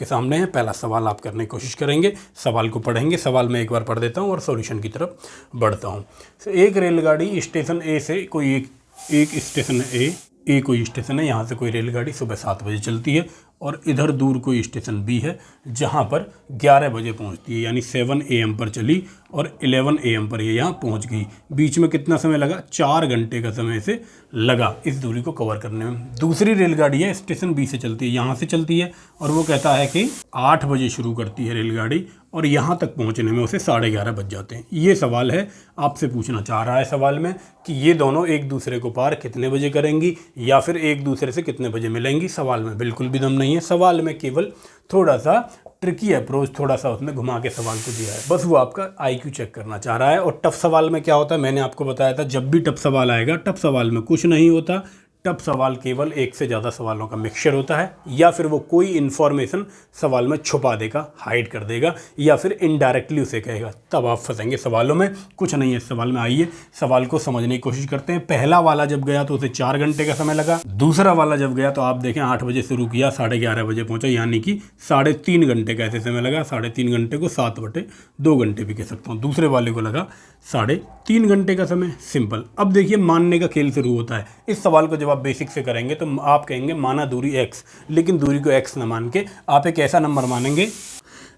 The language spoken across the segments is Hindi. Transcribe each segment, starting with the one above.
आपके सामने है। पहला सवाल आप करने की कोशिश करेंगे, सवाल को पढ़ेंगे। सवाल मैं एक बार पढ़ देता हूँ और सॉल्यूशन की तरफ बढ़ता हूँ। एक रेलगाड़ी स्टेशन ए से कोई एक स्टेशन ए कोई स्टेशन है, यहाँ से कोई रेलगाड़ी सुबह 7 बजे चलती है और इधर दूर कोई स्टेशन बी है जहाँ पर 11 बजे पहुँचती है, यानी 7 AM पर चली और 11 AM पर ये यहाँ पहुँच गई। बीच में कितना समय लगा? 4 घंटे का समय से लगा इस दूरी को कवर करने में। दूसरी रेलगाड़ी है, स्टेशन बी से चलती है, यहाँ से चलती है और वो कहता है कि 8 बजे शुरू करती है रेलगाड़ी और यहाँ तक पहुँचने में उसे 11:30 बज जाते हैं। ये सवाल है, आपसे पूछना चाह रहा है सवाल में कि ये दोनों एक दूसरे को पार कितने बजे करेंगी या फिर एक दूसरे से कितने बजे मिलेंगी। सवाल में बिल्कुल भी दम नहीं है, सवाल में केवल थोड़ा सा ट्रिकी अप्रोच, थोड़ा सा उसने घुमा के सवाल को दिया है, बस वो आपका IQ चेक करना चाह रहा है। और टफ सवाल में क्या होता है, मैंने आपको बताया था, जब भी टफ सवाल आएगा, टफ सवाल में कुछ नहीं होता। टफ सवाल केवल एक से ज़्यादा सवालों का मिक्सचर होता है, या फिर वो कोई इन्फॉर्मेशन सवाल में छुपा देगा, हाइड कर देगा, या फिर इनडायरेक्टली उसे कहेगा, तब आप फंसेंगे सवालों में। कुछ नहीं है इस सवाल में। आइए सवाल को समझने की कोशिश करते हैं। पहला वाला जब गया तो उसे 4 घंटे का समय लगा। दूसरा वाला जब गया तो आप देखें 8 बजे शुरू किया, 11:30 बजे पहुंचा, यानी कि 3.5 घंटे का ऐसे समय लगा। 3.5 घंटे को 7/2 घंटे भी कह सकता हूँ। दूसरे वाले को लगा 3.5 घंटे का समय। सिंपल। अब देखिए मानने का खेल शुरू होता है। इस सवाल को जब आप बेसिक से करेंगे तो आप कहेंगे माना दूरी x, लेकिन दूरी को x ना मान के आप एक ऐसा नंबर मानेंगे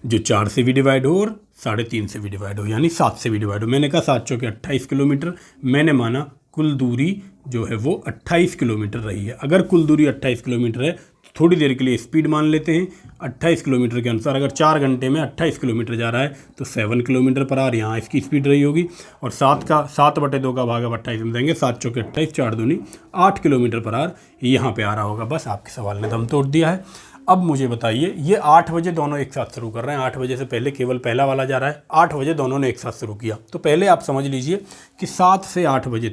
जो 4 से भी डिवाइड हो और 3.5 से भी डिवाइड हो, यानी 7 से भी डिवाइड हो। मैंने कहा 7 चौके 28 किलोमीटर। मैंने माना कुल दूरी जो है वो 28 किलोमीटर रही है। अगर कुल दूरी 28 किलोमीटर है तो थोड़ी देर के लिए स्पीड मान लेते हैं 28 किलोमीटर के अनुसार। अगर 4 घंटे में 28 किलोमीटर जा रहा है तो 7 किलोमीटर पर आवर यहाँ इसकी स्पीड रही होगी। और 7/2 का भाग अब 28 में देंगे, 7 चौके 28, 4 दूनी 8 किलोमीटर पर आवर यहाँ पे आ रहा होगा। बस आपके सवाल ने दम तोड़ दिया है। अब मुझे बताइए, ये 8 बजे दोनों एक साथ शुरू कर रहे हैं। 8 बजे से पहले केवल पहला वाला जा रहा है, 8 बजे दोनों ने एक साथ शुरू किया। तो पहले आप समझ लीजिए कि 7 से 8 बजे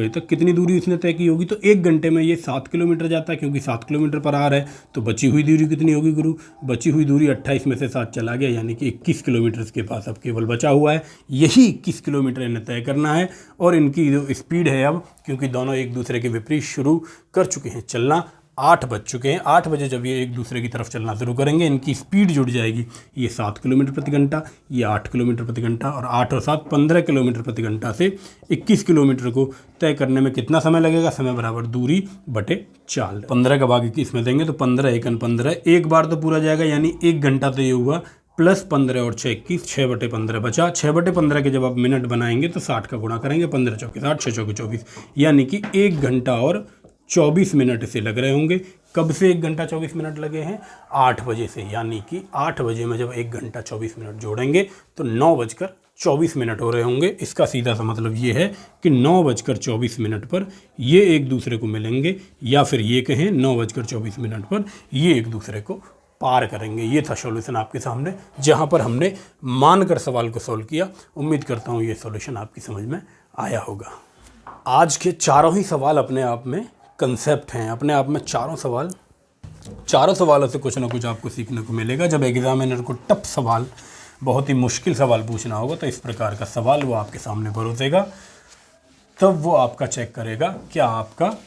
तक कितनी दूरी उसने तय की होगी। तो 1 घंटे में ये 7 किलोमीटर जाता है, क्योंकि 7 किलोमीटर पर आवर है। तो बची हुई दूरी कितनी होगी गुरु? बची हुई दूरी 28 में से 7 चला गया, यानी कि 21 किलोमीटर इसके पास अब केवल बचा हुआ है। यही 21 किलोमीटर इन्हें तय करना है। और इनकी जो स्पीड है अब, क्योंकि दोनों एक दूसरे के विपरीत शुरू कर चुके हैं चलना, 8 बज चुके हैं। 8 बजे जब ये एक दूसरे की तरफ चलना शुरू करेंगे, इनकी स्पीड जुड़ जाएगी। ये 7 किलोमीटर प्रति घंटा, ये 8 किलोमीटर प्रति घंटा, और 8 और 7 15 किलोमीटर प्रति घंटा से 21 किलोमीटर को तय करने में कितना समय लगेगा? समय बराबर दूरी बटे 4। 15 का भाग 21 में देंगे तो 15 एकन 15, एक बार तो पूरा जाएगा, यानी 1 घंटा तो ये हुआ, प्लस 15 और 6 21, 6/15 बचा। 6/15 के जब आप मिनट बनाएंगे तो 60 का गुणा करेंगे, 15 चौके 60, 6 चौके 24, यानी कि 1 घंटा और 24 मिनट इसे लग रहे होंगे। कब से 1 घंटा 24 मिनट लगे हैं? 8 बजे से, यानी कि 8 बजे में जब 1 घंटा 24 मिनट जोड़ेंगे तो 9:24 हो रहे होंगे। इसका सीधा सा मतलब ये है कि 9:24 पर ये एक दूसरे को मिलेंगे, या फिर ये कहें 9:24 पर ये एक दूसरे को पार करेंगे। ये था सॉल्यूशन आपके सामने, जहाँ पर हमने मानकर सवाल को सॉल्व किया। उम्मीद करता हूँ ये सॉल्यूशन आपकी समझ में आया होगा। आज के चारों ही सवाल अपने आप में कंसेप्ट हैं, अपने आप में चारों सवालों से कुछ ना कुछ आपको सीखने को मिलेगा। जब एग्जामिनर को टफ सवाल, बहुत ही मुश्किल सवाल पूछना होगा तो इस प्रकार का सवाल वो आपके सामने परोसेगा, तब वो आपका चेक करेगा क्या आपका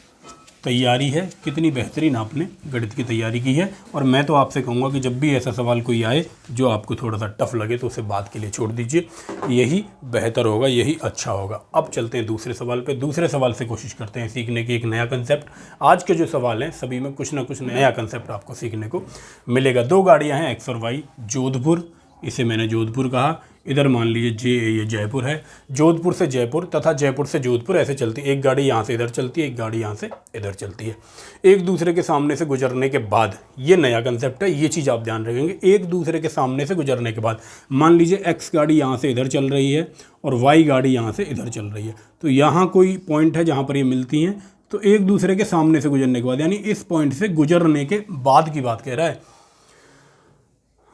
तैयारी है, कितनी बेहतरीन आपने गणित की तैयारी की है। और मैं तो आपसे कहूँगा कि जब भी ऐसा सवाल कोई आए जो आपको थोड़ा सा टफ लगे तो उसे बात के लिए छोड़ दीजिए, यही बेहतर होगा, यही अच्छा होगा। अब चलते हैं दूसरे सवाल पे। दूसरे सवाल से कोशिश करते हैं सीखने की एक नया कंसेप्ट। आज के जो सवाल हैं सभी में कुछ ना कुछ नया कंसेप्ट आपको सीखने को मिलेगा। 2 गाड़ियाँ हैं X और Y, जोधपुर, इसे मैंने जोधपुर कहा। इधर मान लीजिए ये जयपुर है। जोधपुर से जयपुर तथा जयपुर से जोधपुर ऐसे चलती है। एक गाड़ी यहाँ से इधर चलती है, एक गाड़ी यहाँ से इधर चलती है। एक दूसरे के सामने से गुजरने के बाद, ये नया कंसेप्ट है, ये चीज़ आप ध्यान रखेंगे। एक दूसरे के सामने से गुजरने के बाद मान लीजिए X गाड़ी यहाँ से इधर चल रही है और Y गाड़ी यहाँ से इधर चल रही है। तो यहाँ कोई पॉइंट है जहाँ पर ये मिलती हैं, तो एक दूसरे के सामने से गुजरने के बाद, यानी इस पॉइंट से गुजरने के बाद की बात कह रहा है।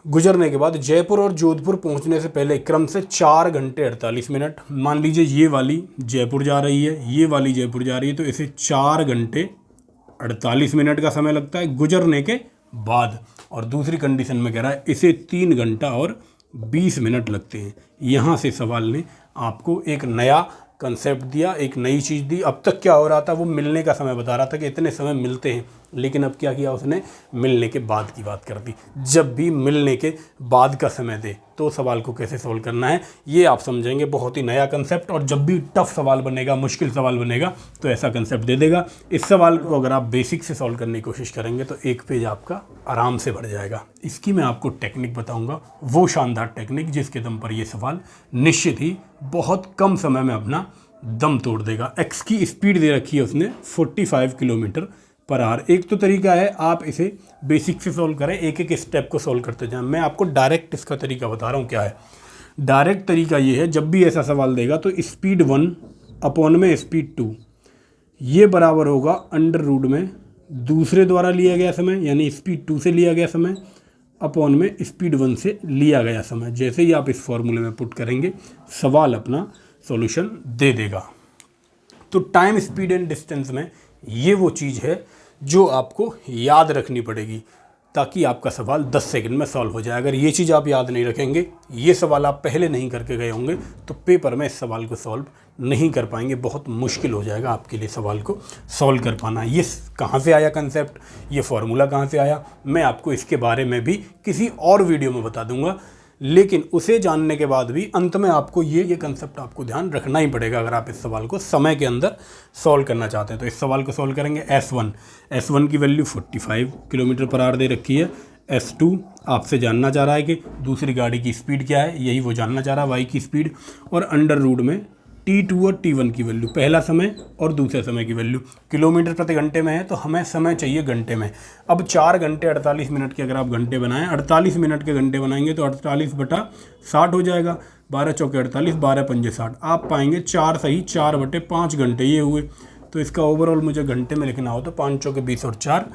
गुजरने के बाद जयपुर और जोधपुर पहुंचने से पहले क्रम से 4 घंटे 48 मिनट। मान लीजिए ये वाली जयपुर जा रही है, ये वाली जयपुर जा रही है, तो इसे 4 घंटे 48 मिनट का समय लगता है गुजरने के बाद। और दूसरी कंडीशन में कह रहा है इसे 3 घंटा और 20 मिनट लगते हैं। यहाँ से सवाल ने आपको एक नया कंसेप्ट दिया, एक नई चीज़ दी। अब तक क्या हो रहा था, वो मिलने का समय बता रहा था कि इतने समय मिलते हैं, लेकिन अब क्या किया उसने, मिलने के बाद की बात कर दी। जब भी मिलने के बाद का समय दे तो सवाल को कैसे सॉल्व करना है ये आप समझेंगे, बहुत ही नया कंसेप्ट। और जब भी टफ सवाल बनेगा, मुश्किल सवाल बनेगा तो ऐसा कंसेप्ट दे देगा। इस सवाल को अगर आप बेसिक से सॉल्व करने की कोशिश करेंगे तो एक पेज आपका आराम से भर जाएगा। इसकी मैं आपको टेक्निक बताऊंगा, वो शानदार टेक्निक जिसके दम पर ये सवाल निश्चित ही बहुत कम समय में अपना दम तोड़ देगा। एक्स की स्पीड दे रखी है उसने 45 किलोमीटर पर आवर। एक तो तरीका है आप इसे बेसिक से सॉल्व करें, एक एक स्टेप को सॉल्व करते जाएं। मैं आपको डायरेक्ट इसका तरीका बता रहा हूँ क्या है। डायरेक्ट तरीका ये है, जब भी ऐसा सवाल देगा तो स्पीड 1 अपॉन में स्पीड 2 ये बराबर होगा अंडर रूट में दूसरे द्वारा लिया गया समय, यानी स्पीड 2 से लिया गया समय अपॉन में स्पीड 1 से लिया गया समय। जैसे ही आप इस फॉर्मूले में पुट करेंगे सवाल अपना सॉल्यूशन दे देगा। तो टाइम, स्पीड एंड डिस्टेंस में ये वो चीज़ है जो आपको याद रखनी पड़ेगी ताकि आपका सवाल 10 सेकंड में सॉल्व हो जाए। अगर ये चीज़ आप याद नहीं रखेंगे, ये सवाल आप पहले नहीं करके गए होंगे, तो पेपर में इस सवाल को सॉल्व नहीं कर पाएंगे। बहुत मुश्किल हो जाएगा आपके लिए सवाल को सॉल्व कर पाना। ये कहाँ से आया कंसेप्ट, ये फॉर्मूला कहाँ से आया, मैं आपको इसके बारे में भी किसी और वीडियो में बता दूंगा। लेकिन उसे जानने के बाद भी अंत में आपको ये कंसेप्ट आपको ध्यान रखना ही पड़ेगा अगर आप इस सवाल को समय के अंदर सॉल्व करना चाहते हैं। तो इस सवाल को सॉल्व करेंगे। S1 की वैल्यू 45 किलोमीटर पर आवर दे रखी है। S2 आपसे जानना चाह रहा है कि दूसरी गाड़ी की स्पीड क्या है, यही वो जानना चाह रहा है, वाई की स्पीड। और अंडर रूट में T2 और T1 की वैल्यू, पहला समय और दूसरे समय की वैल्यू। किलोमीटर प्रति घंटे में है तो हमें समय चाहिए घंटे में। अब 4 घंटे 48 मिनट के अगर आप घंटे बनाएं, 48 मिनट के घंटे बनाएंगे तो 48/60 हो जाएगा। 12 चौके 48, 12 पंजे 60। आप पाएंगे 4 सही 4/5 घंटे ये हुए। तो इसका ओवरऑल मुझे घंटे में लिखना हो तो 5 चौके 20 और 4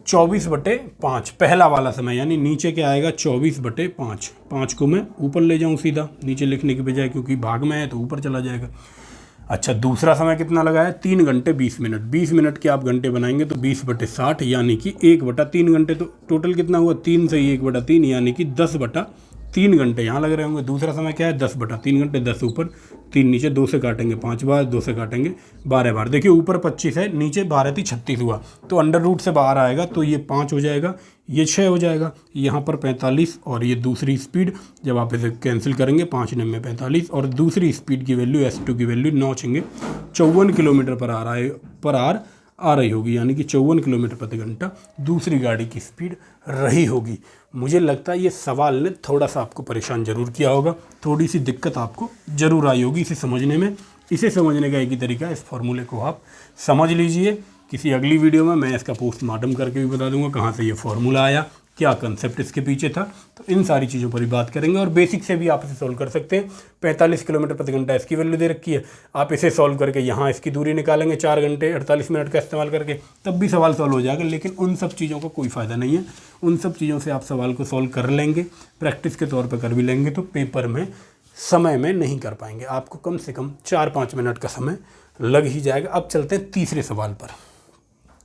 24/5 पहला वाला समय, यानी नीचे क्या आएगा 24/5। 5 को मैं ऊपर ले जाऊं सीधा नीचे लिखने के बजाय, क्योंकि भाग में है तो ऊपर चला जाएगा। अच्छा, दूसरा समय कितना लगा है, 3 घंटे 20 मिनट। 20 मिनट के आप घंटे बनाएंगे तो 20/60 यानी कि 1/3 घंटे। तो टोटल कितना हुआ, 3 से 1/3 यानी कि 10/3 घंटे यहाँ लग रहे होंगे। दूसरा समय क्या है 10/3 घंटे। 10 ऊपर 3 नीचे, 2 से काटेंगे 5 बार, 2 से काटेंगे 12 बार। देखिए ऊपर 25 है, नीचे 12 36 हुआ, तो अंडर रूट से बाहर आएगा तो ये 5 हो जाएगा, ये 6 हो जाएगा, यहाँ पर 45। और ये दूसरी स्पीड जब आप इसे कैंसिल करेंगे 5 9 45, और दूसरी स्पीड की वैल्यू S2 की वैल्यू 9 6 54 किलोमीटर पर आवर आ रही होगी, यानी कि 54 किलोमीटर प्रति घंटा दूसरी गाड़ी की स्पीड रही होगी। मुझे लगता है ये सवाल ने थोड़ा सा आपको परेशान जरूर किया होगा, थोड़ी सी दिक्कत आपको जरूर आई होगी इसे समझने में। इसे समझने का एक ही तरीका है, इस फॉर्मूले को आप समझ लीजिए। किसी अगली वीडियो में मैं इसका पोस्टमार्टम करके भी बता दूंगा कहाँ से ये फॉर्मूला आया, क्या कंसेप्ट इसके पीछे था। तो इन सारी चीज़ों पर भी बात करेंगे और बेसिक से भी आप इसे सॉल्व कर सकते हैं। 45 किलोमीटर प्रति घंटा इसकी वैल्यू दे रखी है, आप इसे सॉल्व करके यहाँ इसकी दूरी निकालेंगे 4 घंटे 48 मिनट का इस्तेमाल करके, तब भी सवाल सॉल्व हो जाएगा। लेकिन उन सब चीज़ों का कोई फ़ायदा नहीं है। उन सब चीज़ों से आप सवाल को सॉल्व कर लेंगे, प्रैक्टिस के तौर पर कर भी लेंगे, तो पेपर में समय में नहीं कर पाएंगे। आपको कम से कम 4-5 मिनट का समय लग ही जाएगा। अब चलते हैं तीसरे सवाल पर।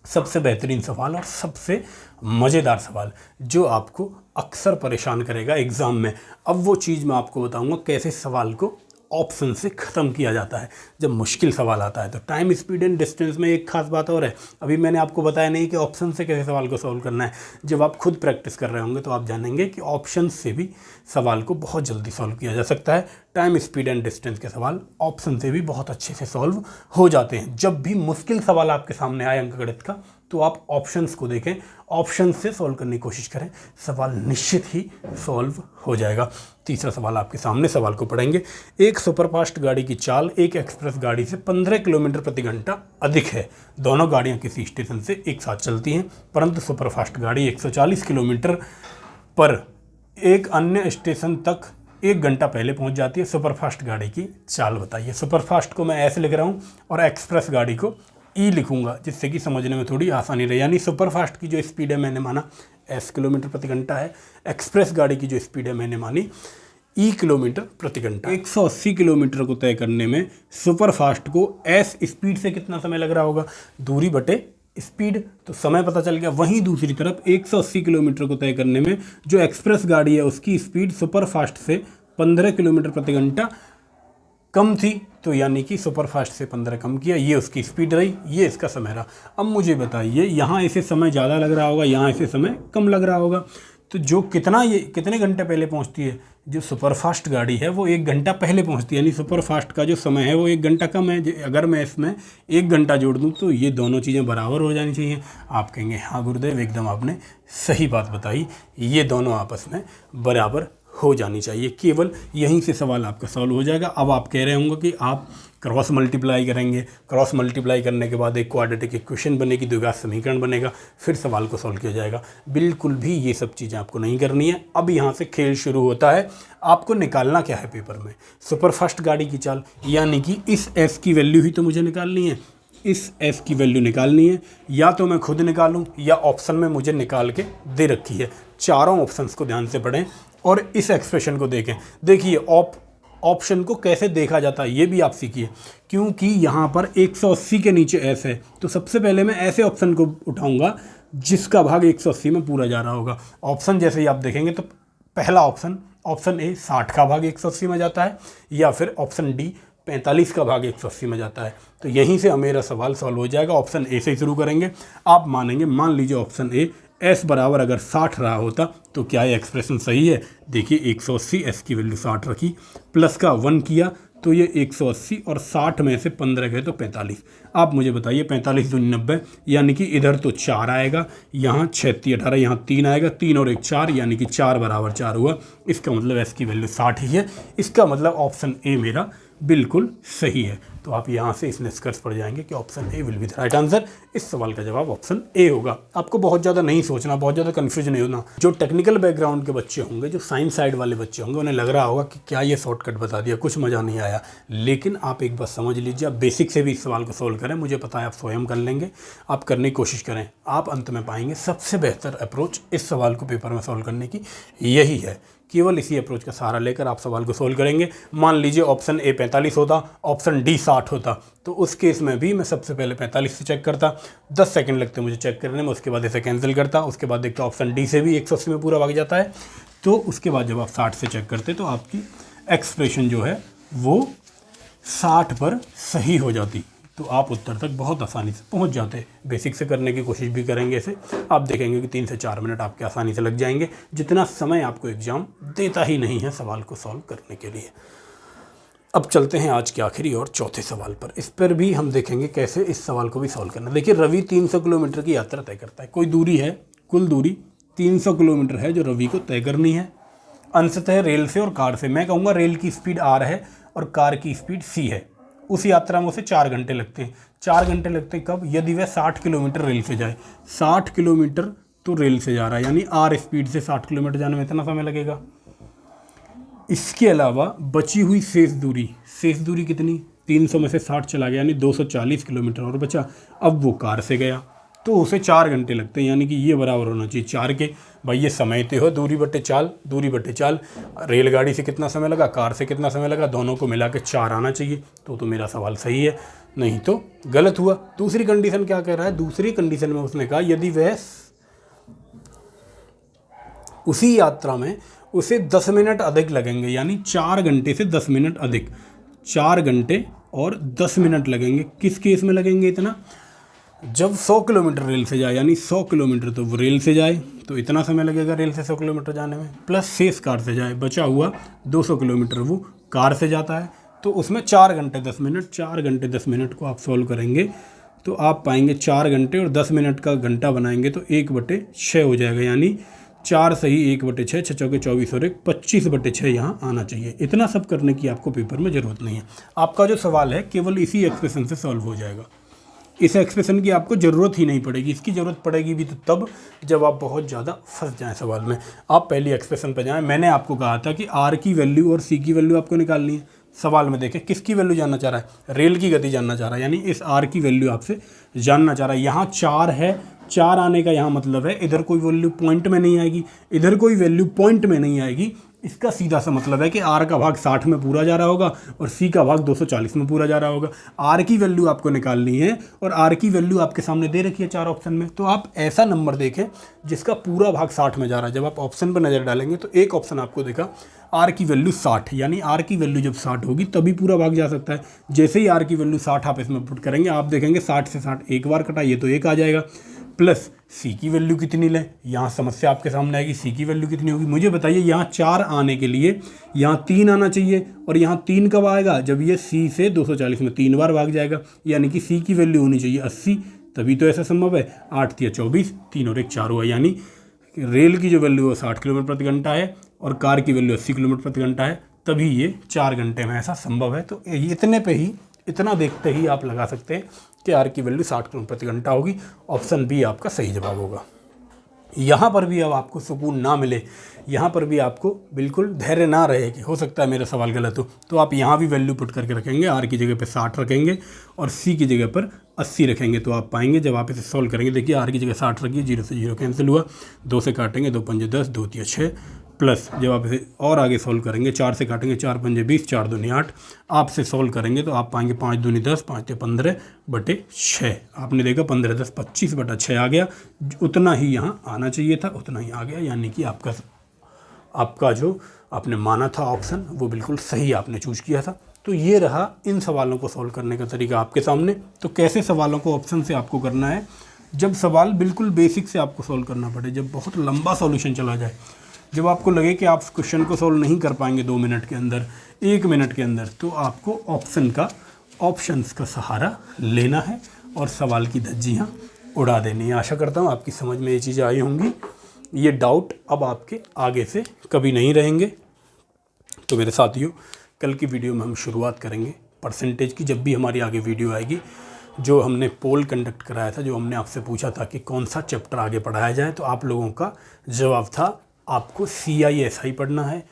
सबसे बेहतरीन सवाल और सबसे मज़ेदार सवाल जो आपको अक्सर परेशान करेगा एग्ज़ाम में। अब वो चीज़ मैं आपको बताऊंगा कैसे सवाल को ऑप्शन से ख़त्म किया जाता है जब मुश्किल सवाल आता है। तो टाइम, स्पीड एंड डिस्टेंस में एक खास बात और है, अभी मैंने आपको बताया नहीं कि ऑप्शन से कैसे सवाल को सॉल्व करना है। जब आप खुद प्रैक्टिस कर रहे होंगे तो आप जानेंगे कि ऑप्शन से भी सवाल को बहुत जल्दी सॉल्व किया जा सकता है। टाइम, स्पीड एंड डिस्टेंस के सवाल ऑप्शन से भी बहुत अच्छे से सॉल्व हो जाते हैं। जब भी मुश्किल सवाल आपके सामने आए अंकगणित का, तो आप ऑप्शंस को देखें, ऑप्शन से सॉल्व करने की कोशिश करें, सवाल निश्चित ही सॉल्व हो जाएगा। तीसरा सवाल आपके सामने, सवाल को पढ़ेंगे। एक सुपरफास्ट गाड़ी की चाल एक एक्सप्रेस गाड़ी से 15 किलोमीटर प्रति घंटा अधिक है। दोनों गाड़ियां किसी स्टेशन से एक साथ चलती हैं, परंतु सुपरफास्ट गाड़ी 140 किलोमीटर पर एक अन्य स्टेशन तक 1 घंटा पहले पहुंच जाती है। सुपरफास्ट गाड़ी की चाल बताइए। सुपरफास्ट को मैं ऐसे लिख रहा हूं और एक्सप्रेस गाड़ी को ई लिखूंगा, जिससे कि समझने में थोड़ी आसानी रहे। यानी सुपरफास्ट की जो स्पीड है मैंने माना S किलोमीटर प्रति घंटा है, एक्सप्रेस गाड़ी की जो स्पीड है मैंने मानी E किलोमीटर प्रति घंटा। 180 किलोमीटर को तय करने में सुपरफास्ट को S स्पीड से कितना समय लग रहा होगा, दूरी बटे स्पीड, तो समय पता चल गया। वहीं दूसरी तरफ 180 किलोमीटर को तय करने में जो एक्सप्रेस गाड़ी है उसकी स्पीड सुपरफास्ट से 15 किलोमीटर प्रति घंटा कम थी, तो यानी कि सुपरफास्ट से 15 कम किया, ये उसकी स्पीड रही, ये इसका समय रहा। अब मुझे बताइए, यहाँ इसे समय ज़्यादा लग रहा होगा, यहाँ इसे समय कम लग रहा होगा, तो जो कितने घंटे पहले पहुँचती है, जो सुपरफास्ट गाड़ी है वो 1 घंटा पहले पहुँचती है, यानी सुपरफास्ट का जो समय है वो 1 घंटा कम है। अगर मैं इसमें 1 घंटा जोड़ दूँ तो ये दोनों चीज़ें बराबर हो जानी चाहिए। आप कहेंगे हाँ गुरुदेव, एकदम आपने सही बात बताई, ये दोनों आपस में बराबर हो जानी चाहिए। केवल यहीं से सवाल आपका सॉल्व हो जाएगा। अब आप कह रहे होंगे कि आप क्रॉस मल्टीप्लाई करेंगे, क्रॉस मल्टीप्लाई करने के बाद एक क्वाड्रेटिक इक्वेशन बनेगी, द्विघात समीकरण बनेगा, फिर सवाल को सॉल्व किया जाएगा। बिल्कुल भी ये सब चीज़ें आपको नहीं करनी है। अब यहाँ से खेल शुरू होता है। आपको निकालना क्या है पेपर में, सुपरफास्ट गाड़ी की चाल, यानी कि इस एफ की वैल्यू ही तो मुझे निकालनी है, इस एफ की वैल्यू निकालनी है। या तो मैं खुद निकालूं या ऑप्शन में मुझे निकाल के दे रखी है। चारों ऑप्शंस को ध्यान से पढ़ें और इस एक्सप्रेशन को देखें। देखिए ऑप्शन को कैसे देखा जाता है ये भी आप सीखिए, क्योंकि यहाँ पर 180 के नीचे एफ है, तो सबसे पहले मैं ऐसे ऑप्शन को उठाऊंगा जिसका भाग 180 में पूरा जा रहा होगा। ऑप्शन जैसे ही आप देखेंगे तो पहला ऑप्शन ए 60 का भाग 180 में जाता है, या फिर ऑप्शन डी 45 का भाग 180 में जाता है। तो यहीं से मेरा सवाल सॉल्व हो जाएगा। ऑप्शन ए से शुरू करेंगे। आप मानेंगे, मान लीजिए ऑप्शन ए एस बराबर अगर 60 रहा होता तो क्या ये एक्सप्रेशन सही है? देखिए 180, एस की वैल्यू 60 रखी, प्लस का 1 किया तो ये 180 और 60 में से 15 गए तो 45। आप मुझे बताइए 45 दूनी 90, यानी कि इधर तो 4 आएगा, यहाँ 36 18, यहाँ 3 आएगा, 3 और 1 4, यानी कि 4 बराबर 4 हुआ। इसका मतलब एस की वैल्यू 60 ही है। इसका मतलब ऑप्शन ए मेरा बिल्कुल सही है। तो आप यहाँ से इस निष्कर्ष पर जाएंगे कि option A will be the right answer. इस सवाल का जवाब ऑप्शन ए होगा। आपको बहुत ज़्यादा नहीं सोचना, बहुत ज़्यादा कन्फ्यूज नहीं होना। जो टेक्निकल बैकग्राउंड के बच्चे होंगे, जो साइंस साइड वाले बच्चे होंगे, उन्हें लग रहा होगा कि क्या ये शॉर्टकट बता दिया, कुछ मज़ा नहीं आया। लेकिन आप एक बात समझ लीजिए, आप बेसिक से भी इस सवाल को सोल्व करें, मुझे पता है आप स्वयं कर लेंगे। आप करने की कोशिश करें, आप अंत में पाएंगे सबसे बेहतर अप्रोच इस सवाल को पेपर में सोल्व करने की यही है। केवल इसी अप्रोच का सहारा लेकर आप सवाल को सोल्व करेंगे। मान लीजिए ऑप्शन ए 45 होता, ऑप्शन डी 60 होता, तो उस केस में भी मैं सबसे पहले 45 से चेक करता, 10 सेकंड लगते मुझे चेक करने में, उसके बाद इसे कैंसिल करता, उसके बाद देखता ऑप्शन डी से भी 180 में पूरा भाग जाता है। तो उसके बाद जब आप 60 से चेक करते तो आपकी एक्सप्रेशन जो है वो 60 पर सही हो जाती, तो आप उत्तर तक बहुत आसानी से पहुंच जाते। बेसिक से करने की कोशिश भी करेंगे इसे, आप देखेंगे कि 3 से 4 मिनट आपके आसानी से लग जाएंगे, जितना समय आपको एग्जाम देता ही नहीं है सवाल को सॉल्व करने के लिए। अब चलते हैं आज के आखिरी और चौथे सवाल पर। इस पर भी हम देखेंगे कैसे इस सवाल को भी सॉल्व करना। देखिए रवि 300 किलोमीटर की यात्रा तय करता है। कोई दूरी है, कुल दूरी 300 किलोमीटर है जो रवि को तय करनी है, अंशतः रेल से और कार से। मैं कहूँगा रेल की स्पीड आर है और कार की स्पीड सी है। उस यात्रा में उसे 4 घंटे लगते हैं। 4 घंटे लगते हैं कब? यदि वह 60 किलोमीटर रेल से जाए। 60 किलोमीटर तो रेल से जा रहा है, यानी आर स्पीड से 60 किलोमीटर जाने में इतना समय लगेगा। इसके अलावा बची हुई शेष दूरी कितनी? 300 में से 60 चला गया, यानी 240 किलोमीटर और बचा। अब वो कार से गया तो उसे 4 घंटे लगते हैं, यानी कि ये बराबर होना चाहिए 4 के। भाई ये समय तय हो, दूरी बटे चाल। रेलगाड़ी से कितना समय लगा, कार से कितना समय लगा, दोनों को मिला के 4 आना चाहिए। तो मेरा सवाल सही है, नहीं तो गलत हुआ। दूसरी कंडीशन क्या कह रहा है? दूसरी कंडीशन में उसने कहा यदि वह उसी यात्रा में उसे 10 मिनट अधिक लगेंगे, यानी 4 घंटे से 10 मिनट अधिक, 4 घंटे और 10 मिनट लगेंगे। किस केस में लगेंगे इतना? जब 100 किलोमीटर रेल से जाए, यानी 100 किलोमीटर तो वो रेल से जाए तो इतना समय लगेगा रेल से 100 किलोमीटर जाने में, प्लस शेष कार से जाए, बचा हुआ 200 किलोमीटर वो कार से जाता है, तो उसमें 4 घंटे 10 मिनट। 4 घंटे 10 मिनट को आप सॉल्व करेंगे तो आप पाएंगे 4 घंटे और 10 मिनट का घंटा बनाएंगे तो 1/6 हो जाएगा, यानी 4 सही 1/6, 6 चौके 24 और 1 25/6 यहाँ आना चाहिए। इतना सब करने की आपको पेपर में ज़रूरत नहीं है। आपका जो सवाल है केवल इसी एक्सप्रेशन से सॉल्व हो जाएगा। इस एक्सप्रेशन की आपको ज़रूरत ही नहीं पड़ेगी। इसकी ज़रूरत पड़ेगी भी तो तब जब आप बहुत ज़्यादा फंस जाएं सवाल में। आप पहली एक्सप्रेशन पर जाएं। मैंने आपको कहा था कि आर की वैल्यू और सी की वैल्यू आपको निकालनी है। सवाल में देखें किसकी वैल्यू जानना चाह रहा है? रेल की गति जानना चाह रहा है, यानी इस आर की वैल्यू आपसे जानना चाह रहा है। यहाँ 4 है, 4 आने का यहाँ मतलब है इधर कोई वैल्यू पॉइंट में नहीं आएगी, इधर कोई वैल्यू पॉइंट में नहीं आएगी। इसका सीधा सा मतलब है कि आर का भाग 60 में पूरा जा रहा होगा और सी का भाग 240 में पूरा जा रहा होगा। आर की वैल्यू आपको निकालनी है और आर की वैल्यू आपके सामने दे रखी है 4 ऑप्शन में। तो आप ऐसा नंबर देखें जिसका पूरा भाग 60 में जा रहा है। जब आप ऑप्शन पर नज़र डालेंगे तो एक ऑप्शन आपको देखा आर की वैल्यू 60, यानी आर की वैल्यू जब 60 होगी तभी पूरा भाग जा सकता है। जैसे ही आर की वैल्यू 60 आप इसमें पुट करेंगे, आप देखेंगे 60 से 60 एक बार कटाइए तो 1 आ जाएगा। प्लस सी की वैल्यू कितनी लें, यहाँ समस्या आपके सामने आएगी। सी की वैल्यू कितनी होगी, मुझे बताइए। यहाँ 4 आने के लिए यहाँ 3 आना चाहिए और यहाँ 3 कब आएगा, जब ये सी से 240 में 3 बार भाग जाएगा, यानी कि सी की वैल्यू होनी चाहिए 80, तभी तो ऐसा संभव है। 8 तिया 24, 3 और 1 4 हुआ, यानी रेल की जो वैल्यू है 60 किलोमीटर प्रति घंटा है और कार की वैल्यू 80 किलोमीटर प्रति घंटा है, तभी ये 4 घंटे में ऐसा संभव है। तो इतने पे ही, इतना देखते ही आप लगा सकते हैं कि आर की वैल्यू 60 किलोमीटर प्रति घंटा होगी। ऑप्शन बी आपका सही जवाब होगा। यहाँ पर भी अब आपको सुकून ना मिले, यहाँ पर भी आपको बिल्कुल धैर्य ना रहे कि हो सकता है मेरा सवाल गलत हो, तो आप यहाँ भी वैल्यू पुट करके रखेंगे। आर की जगह पे 60 रखेंगे और सी की जगह पर 80 रखेंगे, तो आप पाएंगे जब आप इसे सॉल्व करेंगे। देखिए आर की जगह 60 रखिए, 0 से 0 कैंसिल हुआ, 2 से काटेंगे 2 पंजे 10, 2 तिया 6, प्लस जब आप इसे और आगे सॉल्व करेंगे 4 से काटेंगे 4 पंजे 20, 4 दूनी 8, आप से सॉल्व करेंगे तो आप पाएंगे 5 दूनी 10, 5 ते 15 बटे 6। आपने देखा 15 10 25 बटा 6 आ गया। उतना ही यहाँ आना चाहिए था, उतना ही आ गया, यानी कि आपका जो आपने माना था ऑप्शन वो बिल्कुल सही आपने चूज किया था। तो ये रहा इन सवालों को सॉल्व करने का तरीका आपके सामने। तो कैसे सवालों को ऑप्शन से आपको करना है, जब सवाल बिल्कुल बेसिक से आपको सॉल्व करना पड़े, जब बहुत लंबा सॉल्यूशन चला जाए, जब आपको लगे कि आप क्वेश्चन को सॉल्व नहीं कर पाएंगे 2 मिनट के अंदर, 1 मिनट के अंदर, तो आपको ऑप्शंस का सहारा लेना है और सवाल की धज्जियाँ उड़ा देनी है। आशा करता हूँ आपकी समझ में ये चीज़ें आई होंगी। ये डाउट अब आपके आगे से कभी नहीं रहेंगे। तो मेरे साथियों, कल की वीडियो में हम शुरुआत करेंगे परसेंटेज की। जब भी हमारी आगे वीडियो आएगी, जो हमने पोल कंडक्ट कराया था, जो हमने आपसे पूछा था कि कौन सा चैप्टर आगे पढ़ाया जाए, तो आप लोगों का जवाब था आपको CISI पढ़ना है,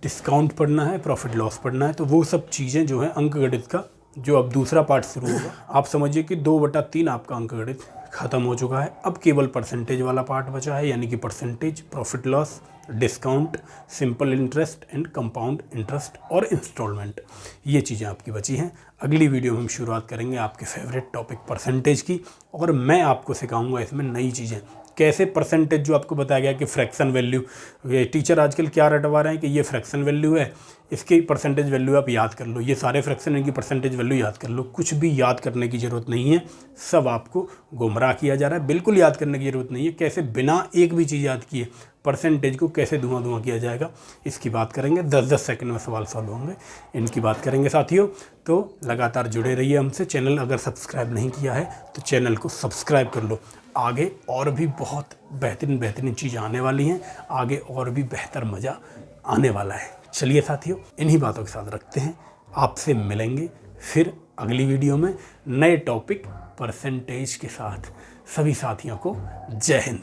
डिस्काउंट पढ़ना है, प्रॉफिट लॉस पढ़ना है। तो वो सब चीज़ें जो है अंकगणित का जो अब दूसरा पार्ट शुरू होगा, आप समझिए कि 2/3 आपका अंकगणित ख़त्म हो चुका है। अब केवल परसेंटेज वाला पार्ट बचा है, यानी कि percentage, profit loss, discount, simple interest and compound interest और इंस्टॉलमेंट, ये चीज़ें आपकी बची हैं। अगली वीडियो में हम शुरुआत करेंगे आपके फेवरेट टॉपिक परसेंटेज की, और मैं आपको सिखाऊंगा इसमें नई चीज़ें, कैसे परसेंटेज जो आपको बताया गया कि फ्रैक्शन वैल्यू, ये टीचर आजकल क्या रटवा रहे हैं कि ये फ्रैक्शन वैल्यू है, इसकी परसेंटेज वैल्यू आप याद कर लो, ये सारे फ्रैक्शन इनकी परसेंटेज वैल्यू याद कर लो। कुछ भी याद करने की ज़रूरत नहीं है, सब आपको गुमराह किया जा रहा है। बिल्कुल याद करने की ज़रूरत नहीं है। कैसे बिना एक भी चीज़ याद किए परसेंटेज को कैसे धुआं किया जाएगा, इसकी बात करेंगे। 10-10 सेकंड में सवाल सॉल्व होंगे, इनकी बात करेंगे साथियों। तो लगातार जुड़े रहिए हमसे। चैनल अगर सब्सक्राइब नहीं किया है तो चैनल को सब्सक्राइब कर लो। आगे और भी बहुत बेहतरीन चीज़ आने वाली हैं, आगे और भी बेहतर मज़ा आने वाला है। चलिए साथियों, इन्हीं बातों के साथ रखते हैं, आपसे मिलेंगे फिर अगली वीडियो में नए टॉपिक परसेंटेज के साथ। सभी साथियों को जय हिंद।